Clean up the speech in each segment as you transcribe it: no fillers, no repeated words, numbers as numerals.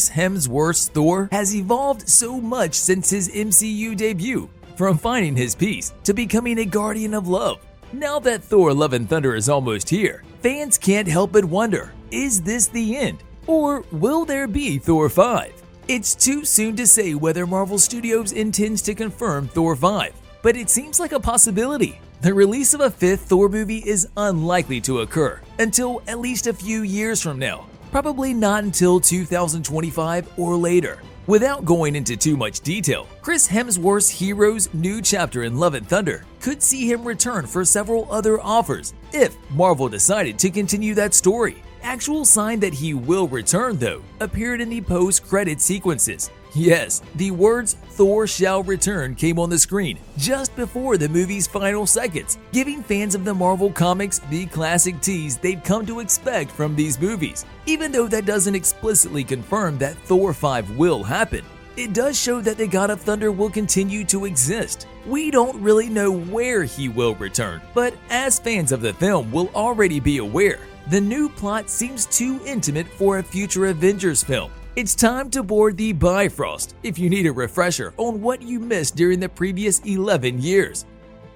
Chris Hemsworth's Thor has evolved so much since his MCU debut, from finding his peace to becoming a guardian of love. Now that Thor: Love and Thunder is almost here, fans can't help but wonder, is this the end? Or will there be Thor 5? It's too soon to say whether Marvel Studios intends to confirm Thor 5, but it seems like a possibility. The release of a fifth Thor movie is unlikely to occur until at least a few years from now, probably not until 2025 or later. Without going into too much detail, Chris Hemsworth's hero's new chapter in Love and Thunder could see him return for several other offers if Marvel decided to continue that story. Actual sign that he will return, though, appeared in the post-credit sequences. Yes, the words "Thor shall return" came on the screen just before the movie's final seconds, giving fans of the Marvel Comics the classic tease they've come to expect from these movies. Even though that doesn't explicitly confirm that Thor 5 will happen, it does show that the God of Thunder will continue to exist. We don't really know where he will return, but as fans of the film will already be aware, the new plot seems too intimate for a future Avengers film. It's time to board the Bifrost if you need a refresher on what you missed during the previous 11 years.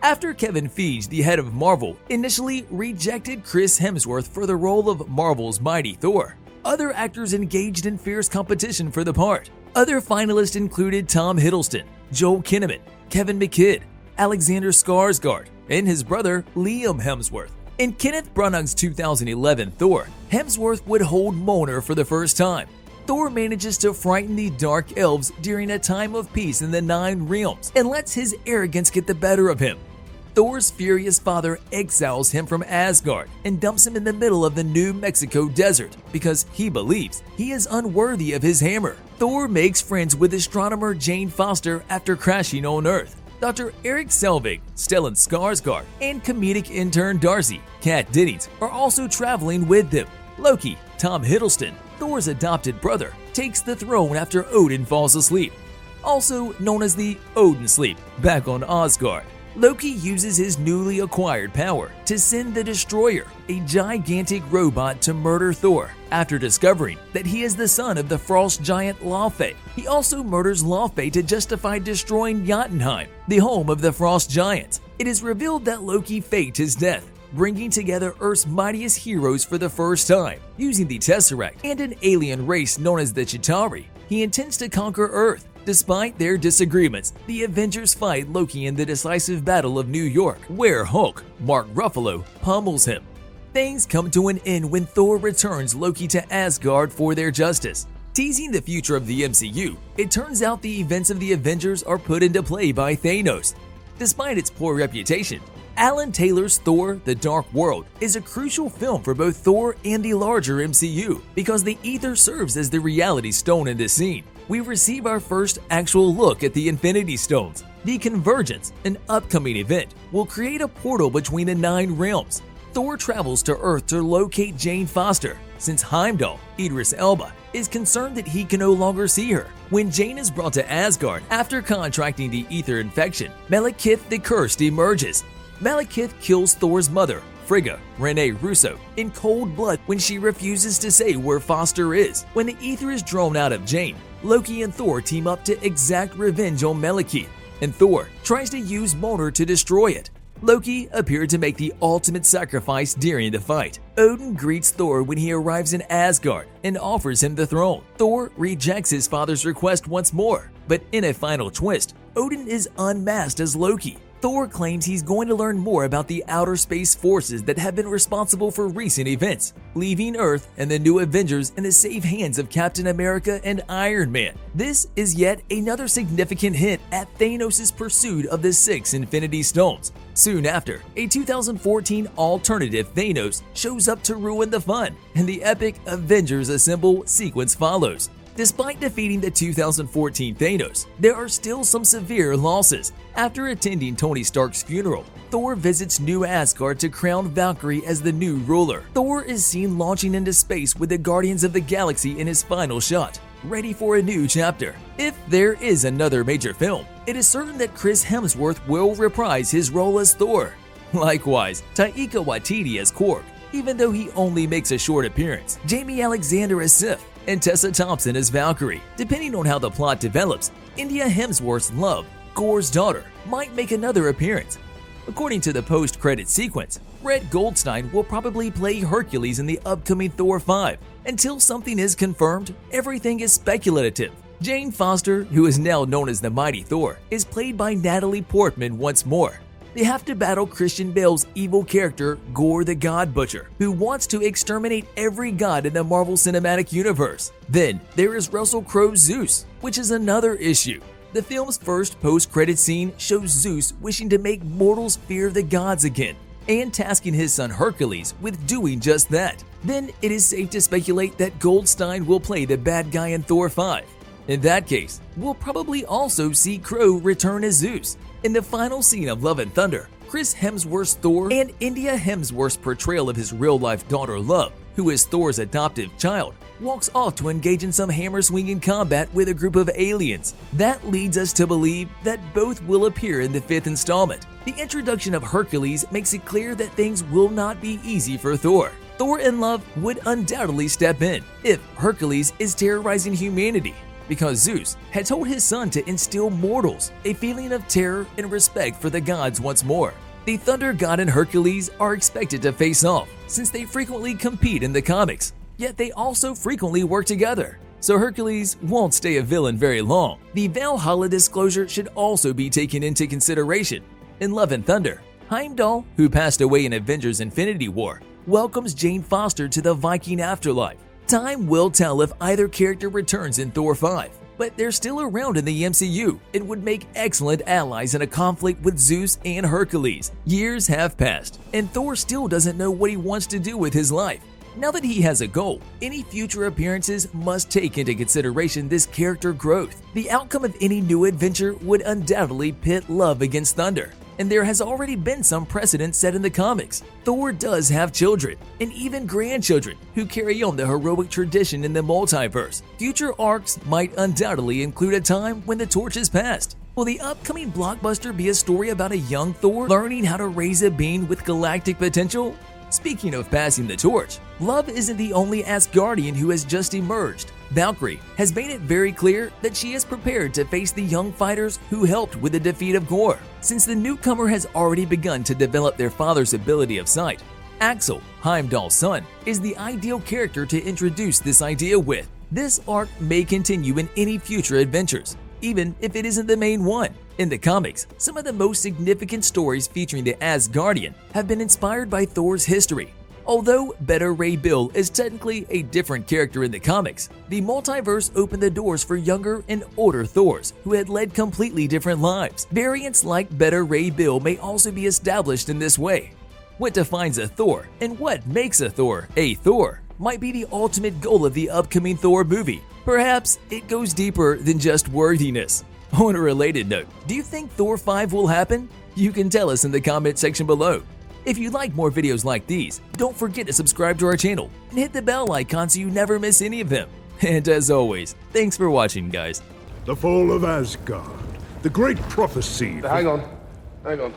After Kevin Feige, the head of Marvel, initially rejected Chris Hemsworth for the role of Marvel's mighty Thor, other actors engaged in fierce competition for the part. Other finalists included Tom Hiddleston, Joel Kinnaman, Kevin McKidd, Alexander Skarsgård, and his brother Liam Hemsworth. In Kenneth Branagh's 2011 Thor, Hemsworth would hold Mjolnir for the first time. Thor manages to frighten the Dark Elves during a time of peace in the Nine Realms and lets his arrogance get the better of him. Thor's furious father exiles him from Asgard and dumps him in the middle of the New Mexico desert because he believes he is unworthy of his hammer. Thor makes friends with astronomer Jane Foster after crashing on Earth. Dr. Eric Selvig, Stellan Skarsgård, and comedic intern Darcy, Kat Dennings, are also traveling with them. Loki, Tom Hiddleston, Thor's adopted brother, takes the throne after Odin falls asleep, also known as the Odin Sleep, back on Asgard. Loki uses his newly acquired power to send the Destroyer, a gigantic robot, to murder Thor after discovering that he is the son of the frost giant Laufey. He also murders Laufey to justify destroying Jotunheim, the home of the frost giants. It is revealed that Loki faked his death, bringing together Earth's mightiest heroes for the first time. Using the Tesseract and an alien race known as the Chitauri, he intends to conquer Earth. Despite their disagreements, the Avengers fight Loki in the decisive Battle of New York, where Hulk, Mark Ruffalo, pummels him. Things come to an end when Thor returns Loki to Asgard for their justice. Teasing the future of the MCU, it turns out the events of the Avengers are put into play by Thanos. Despite its poor reputation, Alan Taylor's Thor: The Dark World is a crucial film for both Thor and the larger MCU because the ether serves as the reality stone in this scene. We receive our first actual look at the Infinity Stones. The Convergence, an upcoming event, will create a portal between the Nine Realms. Thor travels to Earth to locate Jane Foster, since Heimdall, Idris Elba, is concerned that he can no longer see her. When Jane is brought to Asgard after contracting the ether infection, Malekith the Cursed emerges. Malekith kills Thor's mother, Frigga, Renee Russo, in cold blood when she refuses to say where Foster is. When the ether is drawn out of Jane, Loki and Thor team up to exact revenge on Malekith, and Thor tries to use Mjolnir to destroy it. Loki appeared to make the ultimate sacrifice during the fight. Odin greets Thor when he arrives in Asgard and offers him the throne. Thor rejects his father's request once more, but in a final twist, Odin is unmasked as Loki. Thor claims he's going to learn more about the outer space forces that have been responsible for recent events, leaving Earth and the new Avengers in the safe hands of Captain America and Iron Man. This is yet another significant hint at Thanos' pursuit of the 6 Infinity Stones. Soon after, a 2014 alternative Thanos shows up to ruin the fun, and the epic Avengers Assemble sequence follows. Despite defeating the 2014 Thanos, there are still some severe losses. After attending Tony Stark's funeral, Thor visits New Asgard to crown Valkyrie as the new ruler. Thor is seen launching into space with the Guardians of the Galaxy in his final shot, ready for a new chapter. If there is another major film, it is certain that Chris Hemsworth will reprise his role as Thor. Likewise, Taika Waititi as Korg, even though he only makes a short appearance. Jamie Alexander as Sif, and Tessa Thompson as Valkyrie. Depending on how the plot develops, India Hemsworth's love, Gor's daughter, might make another appearance. According to the post-credit sequence, Goldstein will probably play Hercules in the upcoming Thor 5. Until something is confirmed, everything is speculative. Jane Foster, who is now known as the Mighty Thor, is played by Natalie Portman once more. They have to battle Christian Bale's evil character, Gor the God Butcher, who wants to exterminate every god in the Marvel Cinematic Universe. Then there is Russell Crowe's Zeus, which is another issue. The film's first post-credit scene shows Zeus wishing to make mortals fear the gods again, and tasking his son Hercules with doing just that. Then it is safe to speculate that Goldstein will play the bad guy in Thor 5. In that case, we'll probably also see Crowe return as Zeus. In the final scene of Love and Thunder, Chris Hemsworth's Thor and India Hemsworth's portrayal of his real-life daughter Love, who is Thor's adoptive child, walks off to engage in some hammer-swinging combat with a group of aliens. That leads us to believe that both will appear in the 5th installment. The introduction of Hercules makes it clear that things will not be easy for Thor. Thor and Love would undoubtedly step in if Hercules is terrorizing humanity, because Zeus had told his son to instill mortals a feeling of terror and respect for the gods once more. The Thunder God and Hercules are expected to face off, since they frequently compete in the comics, yet they also frequently work together, so Hercules won't stay a villain very long. The Valhalla disclosure should also be taken into consideration. In Love and Thunder, Heimdall, who passed away in Avengers Infinity War, welcomes Jane Foster to the Viking afterlife. Time will tell if either character returns in Thor 5, but they're still around in the MCU and would make excellent allies in a conflict with Zeus and Hercules. Years have passed, and Thor still doesn't know what he wants to do with his life. Now that he has a goal, any future appearances must take into consideration this character growth. The outcome of any new adventure would undoubtedly pit Love against Thunder, and there has already been some precedent set in the comics. Thor does have children, and even grandchildren, who carry on the heroic tradition in the multiverse. Future arcs might undoubtedly include a time when the torch is passed. Will the upcoming blockbuster be a story about a young Thor learning how to raise a being with galactic potential? Speaking of passing the torch, Love isn't the only Asgardian who has just emerged. Valkyrie has made it very clear that she is prepared to face the young fighters who helped with the defeat of Gor. Since the newcomer has already begun to develop their father's ability of sight, Axel, Heimdall's son, is the ideal character to introduce this idea with. This arc may continue in any future adventures, even if it isn't the main one. In the comics, some of the most significant stories featuring the Asgardian have been inspired by Thor's history. Although Beta Ray Bill is technically a different character in the comics, the multiverse opened the doors for younger and older Thors who had led completely different lives. Variants like Beta Ray Bill may also be established in this way. What defines a Thor and what makes a Thor might be the ultimate goal of the upcoming Thor movie. Perhaps it goes deeper than just worthiness. On a related note, do you think Thor 5 will happen? You can tell us in the comment section below. If you like more videos like these, don't forget to subscribe to our channel and hit the bell icon so you never miss any of them. And as always, thanks for watching, guys. The fall of Asgard, the great prophecy. Hang on.